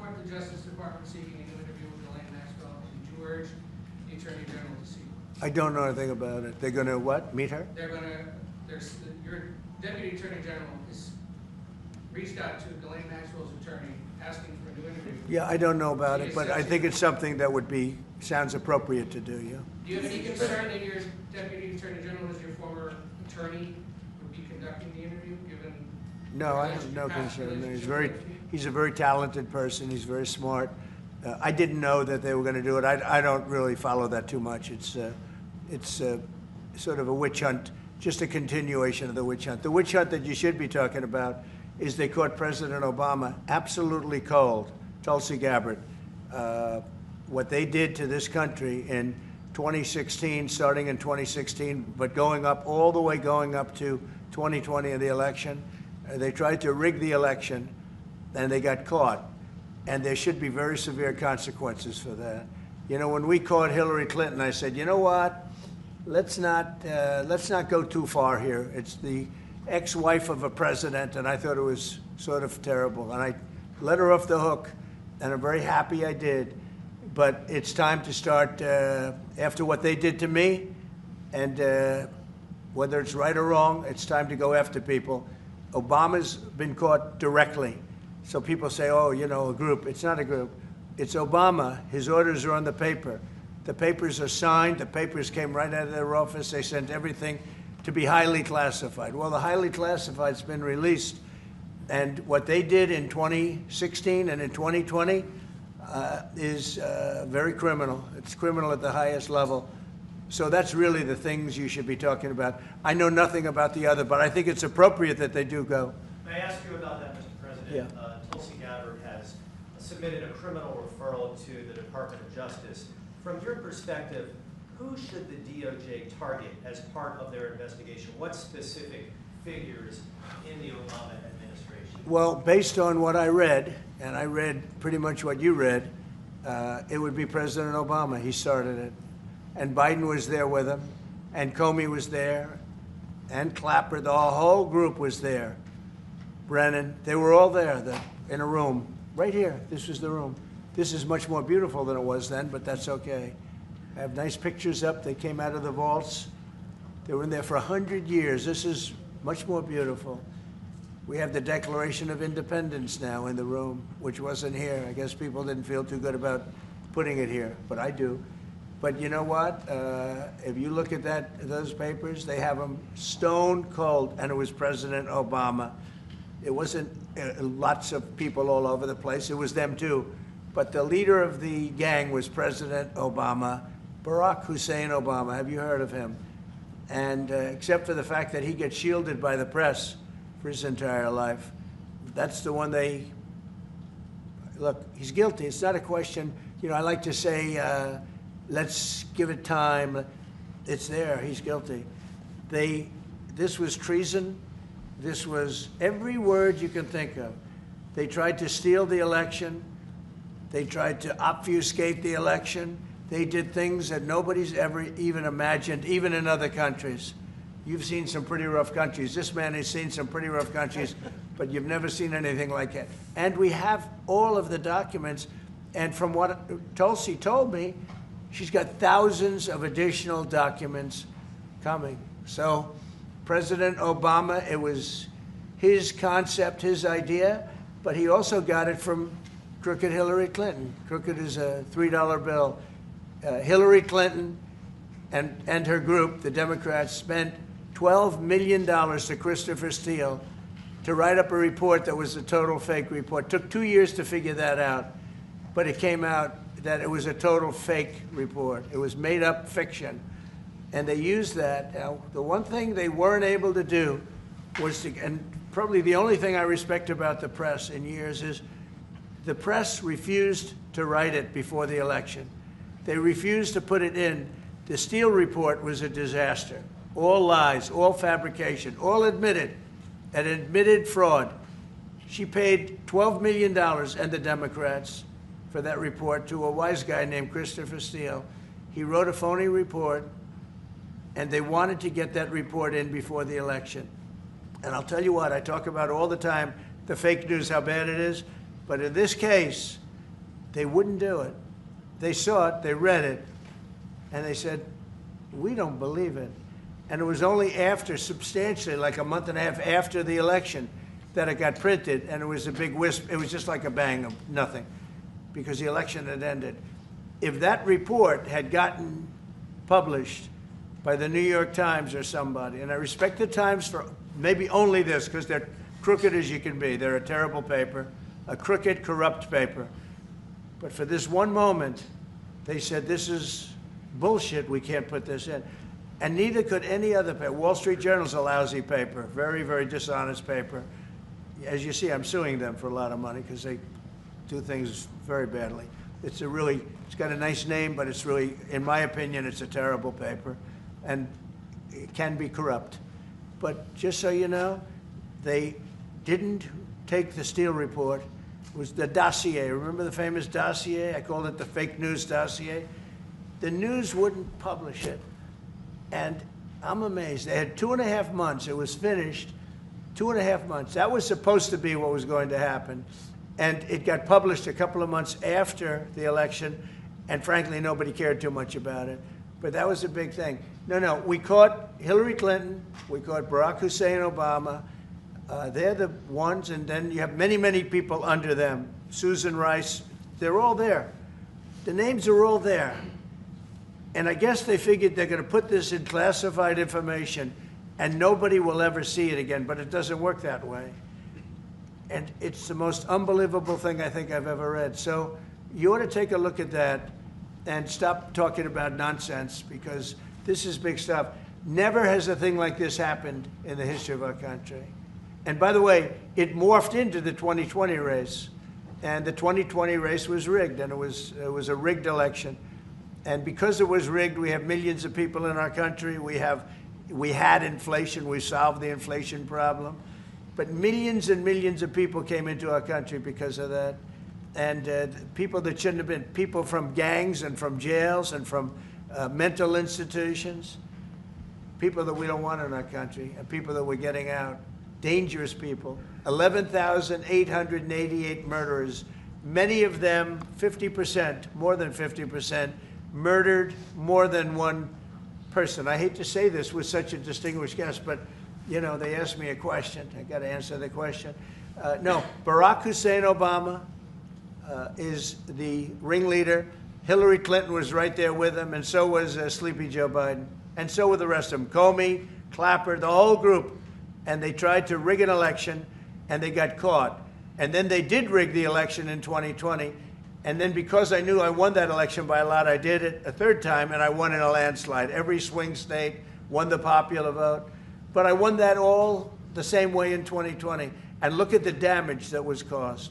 support the Justice Department seeking a new interview with Ghislaine Maxwell, and did you urge the Attorney General to seek one? I don't know anything about it. They're going to what? Meet her? They're going to, your Deputy Attorney General has reached out to Ghislaine Maxwell's attorney asking for a new interview. Yeah, I don't know about it, but I think it's something that sounds appropriate to do, yeah. Do you have any concern that your Deputy Attorney General, as your former attorney, would be conducting the interview, given? No, I have no concern. He's a very talented person. He's very smart. I didn't know that they were going to do it. I don't really follow that too much. It's sort of a witch hunt, just a continuation of the witch hunt. The witch hunt that you should be talking about is they caught President Obama absolutely cold, Tulsi Gabbard. What they did to this country in 2016, starting in 2016, but all the way going up to 2020 in the election. They tried to rig the election, and they got caught. And there should be very severe consequences for that. You know, when we caught Hillary Clinton, I said, you know what? Let's not go too far here. It's the ex-wife of a president, and I thought it was sort of terrible. And I let her off the hook, and I'm very happy I did. But it's time to start, after what they did to me, and whether it's right or wrong, it's time to go after people. Obama's been caught directly. So people say, oh, you know, a group. It's not a group. It's Obama. His orders are on the paper. The papers are signed. The papers came right out of their office. They sent everything to be highly classified. Well, the highly classified's been released. And what they did in 2016 and in 2020 is very criminal. It's criminal at the highest level. So that's really the things you should be talking about. I know nothing about the other, but I think it's appropriate that they do go. May I ask you about that, Mr. President? Yeah. Tulsi Gabbard has submitted a criminal referral to the Department of Justice. From your perspective, who should the DOJ target as part of their investigation? What specific figures in the Obama administration? Well, based on what I read, and I read pretty much what you read, it would be President Obama. He started it. And Biden was there with him, and Comey was there, and Clapper. The whole group was there. Brennan, they were all there in a room. Right here, this was the room. This is much more beautiful than it was then, but that's okay. I have nice pictures up. They came out of the vaults. They were in there for 100 years. This is much more beautiful. We have the Declaration of Independence now in the room, which wasn't here. I guess people didn't feel too good about putting it here, but I do. But you know what? If you look at those papers, they have them stone cold, and it was President Obama. It wasn't lots of people all over the place. It was them too. But the leader of the gang was President Obama, Barack Hussein Obama. Have you heard of him? And except for the fact that he gets shielded by the press for his entire life, that's the one they, look, he's guilty. It's not a question, you know, I like to say, let's give it time. It's there, he's guilty. This was treason. This was every word you can think of. They tried to steal the election. They tried to obfuscate the election. They did things that nobody's ever even imagined, even in other countries. You've seen some pretty rough countries. This man has seen some pretty rough countries, but you've never seen anything like it. And we have all of the documents. And from what Tulsi told me, she's got thousands of additional documents coming. So President Obama, it was his concept, his idea, but he also got it from crooked Hillary Clinton. Crooked is a $3 bill. Hillary Clinton and her group, the Democrats, spent $12 million to Christopher Steele to write up a report that was a total fake report. Took 2 years to figure that out, but it came out that it was a total fake report. It was made up fiction. And they used that. Now, the one thing they weren't able to do was to, and probably the only thing I respect about the press in years is the press refused to write it before the election. They refused to put it in. The Steele report was a disaster. All lies, all fabrication, all admitted, an admitted fraud. She paid $12 million, and the Democrats, for that report to a wise guy named Christopher Steele. He wrote a phony report, and they wanted to get that report in before the election. And I'll tell you what, I talk about all the time, the fake news, how bad it is. But in this case, They wouldn't do it. They saw it, they read it, and they said, we don't believe it. And it was only after, substantially, like a month and a half after the election, that it got printed, and it was a big wisp. It was just like a bang of nothing, because the election had ended. If that report had gotten published by the New York Times or somebody, and I respect the Times for maybe only this, because they're crooked as you can be. They're a terrible paper, a crooked, corrupt paper. But for this one moment, they said, this is bullshit, we can't put this in. And neither could any other paper. Wall Street Journal's a lousy paper, very, very dishonest paper. As you see, I'm suing them for a lot of money because they do things very badly. It's got a nice name, but it's really, in my opinion, it's a terrible paper, and it can be corrupt. But just so you know, they didn't take the Steele report. It was the dossier. Remember the famous dossier? I called it the fake news dossier. The news wouldn't publish it. And I'm amazed. They had 2.5 months. It was finished. 2.5 months. That was supposed to be what was going to happen. And it got published a couple of months after the election. And frankly, nobody cared too much about it. But that was a big thing. No, we caught Hillary Clinton. We caught Barack Hussein Obama. They're the ones. And then you have many, many people under them. Susan Rice. They're all there. The names are all there. And I guess they figured they're going to put this in classified information and nobody will ever see it again, but it doesn't work that way. And it's the most unbelievable thing I think I've ever read. So you ought to take a look at that and stop talking about nonsense, because this is big stuff. Never has a thing like this happened in the history of our country. And by the way, it morphed into the 2020 race. And the 2020 race was rigged, and it was a rigged election. And because it was rigged, we have millions of people in our country. We had inflation. We solved the inflation problem. But millions and millions of people came into our country because of that. And people that shouldn't have been, people from gangs and from jails and from mental institutions, people that we don't want in our country, and people that we're getting out, dangerous people. 11,888 murderers, many of them, 50%, more than 50%, murdered more than one person. I hate to say this with such a distinguished guest, but you know, they asked me a question. I got to answer the question. No, Barack Hussein Obama is the ringleader. Hillary Clinton was right there with him, and so was Sleepy Joe Biden, and so were the rest of them. Comey, Clapper, the whole group. And they tried to rig an election, and they got caught. And then they did rig the election in 2020. And then because I knew I won that election by a lot, I did it a third time, and I won in a landslide. Every swing state won the popular vote. But I won that all the same way in 2020. And look at the damage that was caused.